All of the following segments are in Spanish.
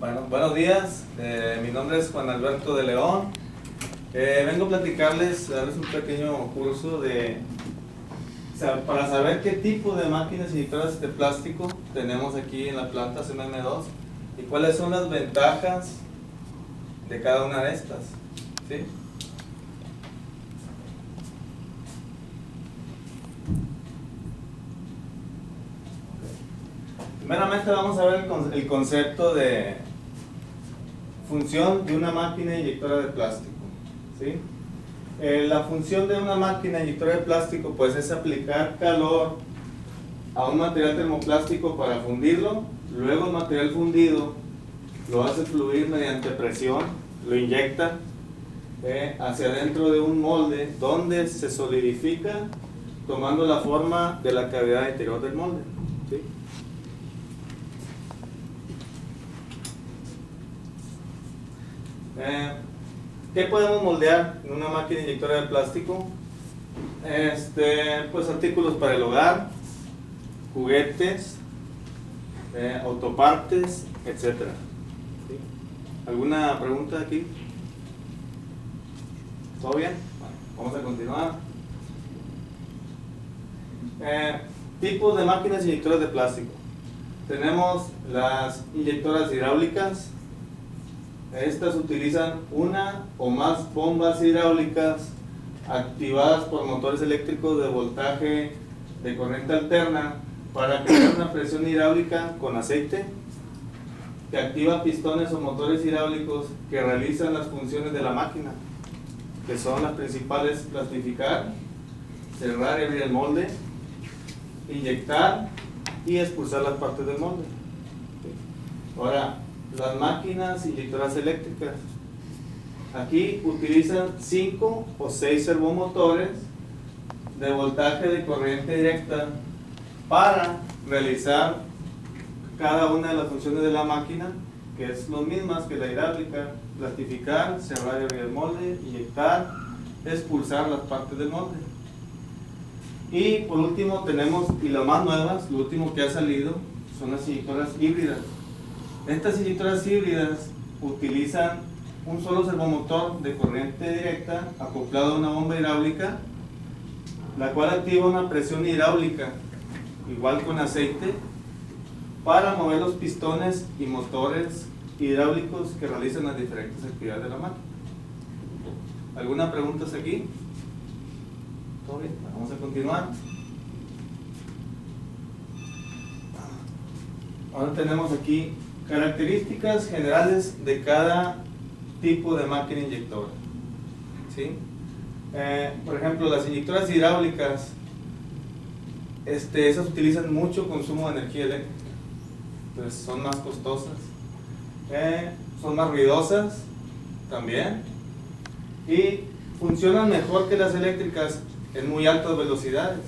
Bueno, buenos días, mi nombre es Juan Alberto de León. Vengo a platicarles, a darles un pequeño curso para saber qué tipo de máquinas inyectoras de plástico tenemos aquí en la planta CMM2 y cuáles son las ventajas de cada una de estas, ¿sí? Primeramente vamos a ver el concepto de función de una máquina inyectora de plástico, ¿sí? La función de una máquina inyectora de plástico pues es aplicar calor a un material termoplástico para fundirlo, luego el material fundido lo hace fluir mediante presión, lo inyecta hacia adentro de un molde donde se solidifica tomando la forma de la cavidad interior del molde, ¿sí? ¿Qué podemos moldear en una máquina inyectora de plástico? Pues artículos para el hogar, juguetes, autopartes, etc. ¿Sí? ¿Alguna pregunta aquí? ¿Todo bien? Bueno, vamos a continuar. Tipos de máquinas inyectoras de plástico. Tenemos las inyectoras hidráulicas. Estas utilizan una o más bombas hidráulicas activadas por motores eléctricos de voltaje de corriente alterna para crear una presión hidráulica con aceite que activa pistones o motores hidráulicos que realizan las funciones de la máquina, que son las principales: plastificar, cerrar y abrir el molde, inyectar y expulsar las partes del molde. Ahora, las máquinas inyectoras eléctricas. Aquí utilizan 5 o 6 servomotores de voltaje de corriente directa para realizar cada una de las funciones de la máquina, que es lo mismas que la hidráulica: plastificar, cerrar y abrir el molde, inyectar, expulsar las partes del molde. Y por último tenemos, y las más nuevas, lo último que ha salido, son las inyectoras híbridas. Estas inyectoras híbridas utilizan un solo servomotor de corriente directa acoplado a una bomba hidráulica, la cual activa una presión hidráulica, igual con aceite, para mover los pistones y motores hidráulicos que realizan las diferentes actividades de la máquina. ¿Alguna pregunta hasta aquí? ¿Todo bien? Vamos a continuar. Ahora tenemos aquí características generales de cada tipo de máquina inyectora, ¿sí? Por ejemplo, las inyectoras hidráulicas, esas utilizan mucho consumo de energía eléctrica, entonces son más costosas, son más ruidosas también, y funcionan mejor que las eléctricas en muy altas velocidades.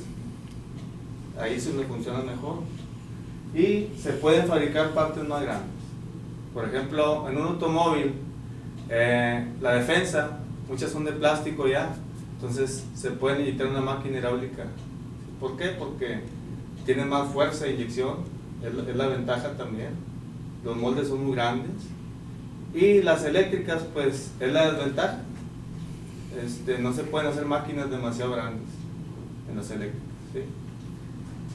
Ahí sí me funcionan mejor. Y se pueden fabricar partes más grandes. Por ejemplo, en un automóvil, la defensa, muchas son de plástico ya, entonces se pueden inyectar una máquina hidráulica. ¿Por qué? Porque tienen más fuerza de inyección, es la ventaja también. Los moldes son muy grandes. Y las eléctricas, pues, es la desventaja. No se pueden hacer máquinas demasiado grandes en las eléctricas, ¿sí?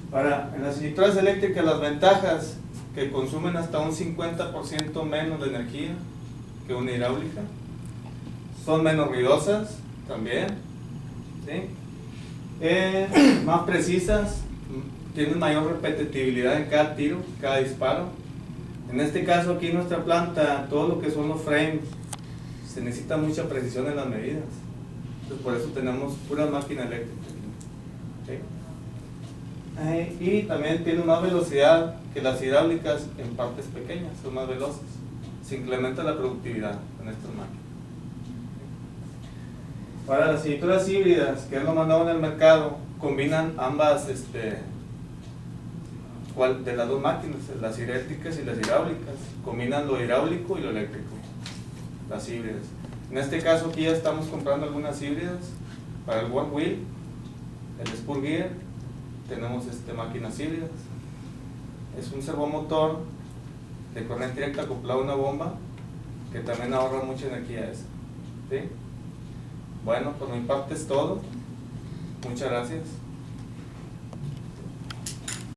Ahora, en las inyectoras eléctricas, las ventajas: que consumen hasta un 50% menos de energía que una hidráulica, son menos ruidosas también, ¿sí? Más precisas, tienen mayor repetitividad en cada tiro, cada disparo. En este caso aquí en nuestra planta, todo lo que son los frames, se necesita mucha precisión en las medidas, entonces por eso tenemos pura máquina eléctrica, ¿sí? Y también tiene más velocidad que las hidráulicas en partes pequeñas, son más veloces. Se incrementa la productividad en estas máquinas. Para las inyectoras híbridas, que es lo más nuevo en el mercado, combinan ambas, de las dos máquinas, las eléctricas y las hidráulicas, combinan lo hidráulico y lo eléctrico, las híbridas. En este caso aquí ya estamos comprando algunas híbridas para el One Wheel, el Spur Gear. Tenemos máquinas híbridas. Es un servomotor de corriente directa acoplado a una bomba, que también ahorra mucha energía eso. ¿Sí? Bueno, por mi parte es todo. Muchas gracias.